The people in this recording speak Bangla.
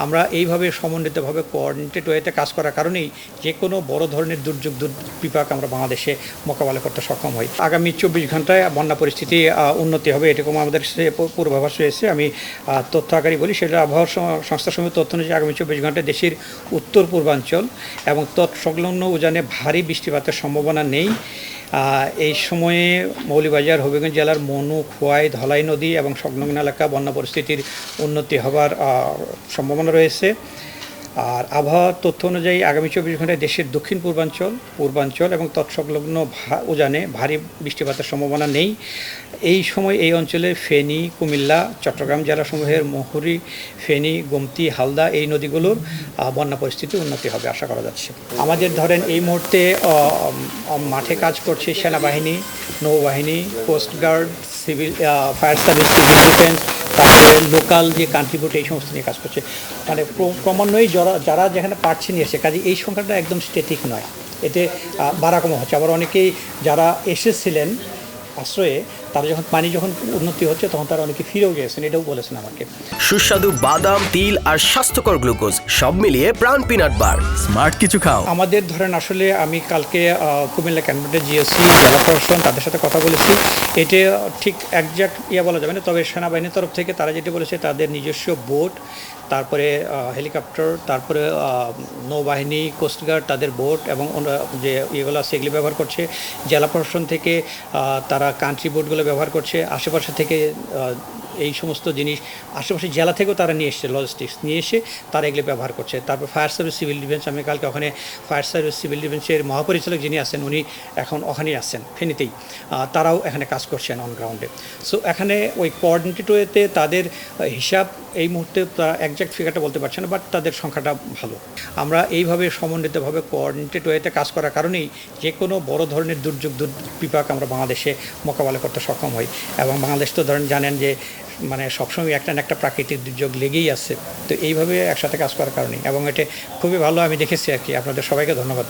আমরা এইভাবে সমন্বিতভাবে কোঅর্ডিনেটেড ওয়েতে কাজ করার কারণেই যে কোনো বড় ধরনের দুর্যোগ বিপাক আমরা বাংলাদেশে মোকাবেলা করতে সক্ষম হই। আগামী 24 ঘন্টায় বন্যা পরিস্থিতি উন্নতি হবে এরকম আমাদের পূর্বাভাস রয়েছে। আমি তথ্য আকারে বলি, সেটা আবহাওয়া সংস্থার সময় তথ্য অনুযায়ী আগামী 24 ঘন্টায় দেশের উত্তর পূর্বাঞ্চল এবং তৎসংলগ্ন উজানে ভারী বৃষ্টিপাতের সম্ভাবনা নেই। এই সময়ে মৌলভীবাজার, হবিগঞ্জ জেলার মনু, খোয়াই, ধলাই নদী এবং সংলগ্ন এলাকা বন্যা পরিস্থিতির উন্নতি হবার সম্ভাবনা রয়েছে। আর আবহাওয়ার তথ্য অনুযায়ী আগামী 24 ঘন্টায় দেশের দক্ষিণ পূর্বাঞ্চল এবং তৎসংলগ্ন উজানে ভারী বৃষ্টিপাতের সম্ভাবনা নেই। এই সময় এই অঞ্চলের ফেনী, কুমিল্লা, চট্টগ্রাম জেলাসমূহের মহুরী, ফেনী, গোমতী, হালদা এই নদীগুলোর বন্যা পরিস্থিতি উন্নতি হবে আশা করা যাচ্ছে। আমাদের ধরেন এই মুহূর্তে মাঠে কাজ করছে সেনাবাহিনী, নৌবাহিনী, coastguard, civil fire service, civil defence, তারপরে লোকাল যে কন্ট্রিবিউট এই সমস্ত নিয়ে কাজ করছে। মানে ক্রমান্বয়ে যারা যেখানে পারছে নিয়ে এসে কাজে এই সংখ্যাটা একদম স্ট্যাটিক নয়, এতে বাড়া কমা হচ্ছে। আবার অনেকেই যারা এসেছিলেন আশ্রয়ে, তারা যখন উন্নতি হচ্ছে তখন তারা অনেকে ফিরেও গিয়েছেন, এটাও বলেছেন আমাকে। সুস্বাদু বাদাম, তিল আর স্বাস্থ্যকর গ্লুকোজ সব মিলিয়ে প্রাণ পিনাট বার। স্মার্ট কিছু খাও। আমাদের ধরেন আসলে আমি কালকে কুমিল্লা ক্যান্টনমেন্টের জিএসসি, জেলা প্রশাসন তাদের সাথে কথা বলেছি। এটা ঠিক একজ্যাক্ট বলা যাবে না, তবে সেনাবাহিনীর তরফ থেকে তারা যেটা বলেছে তাদের নিজস্ব বোট, তারপরে হেলিকপ্টার, তারপরে নৌবাহিনী, কোস্টগার্ড তাদের বোট এবং যে ইয়েগুলো আছে এগুলো ব্যবহার করছে। জেলা প্রশাসন থেকে তারা কান্ট্রি বোটগুলো ব্যবহার করছে। আশেপাশে থেকে এই সমস্ত জিনিস আশেপাশে জেলা থেকেও তারা নিয়ে এসছে, লজিস্টিক্স নিয়ে এসে তারা এগুলো ব্যবহার করছে। তারপর ফায়ার সার্ভিস, সিভিল ডিফেন্স, আমি কালকে ওখানে ফায়ার সার্ভিস, সিভিল ডিফেন্সের মহাপরিচালক যিনি আছেন উনি এখন ওখানেই আছেন, ফেনীতেই, তারাও এখানে কাজ করছেন অন গ্রাউন্ডে। সো এখানে ওই কোঅর্ডিনেটেড ওয়েতে তাদের হিসাব এই মুহূর্তে তারা একজ্যাক্ট ফিগারটা বলতে পারছে না, বাট তাদের সংখ্যাটা ভালো। আমরা এইভাবে সমন্বিতভাবে কোঅর্ডিনেটেড ওয়েতে কাজ করার কারণেই যে কোনো বড় ধরনের দুর্যোগ বিপাক আমরা বাংলাদেশে মোকাবেলা করতে সক্ষম হই। এবং বাংলাদেশ তো ধরেন জানেন যে মানে সবসময় একটা না একটা প্রাকৃতিক দুর্যোগ লেগেই আছে। তো এইভাবে একসাথে কাজ করার কারণেই এবং এটা খুবই ভালো আমি দেখেছি আর কি। আপনাদের সবাইকে ধন্যবাদ।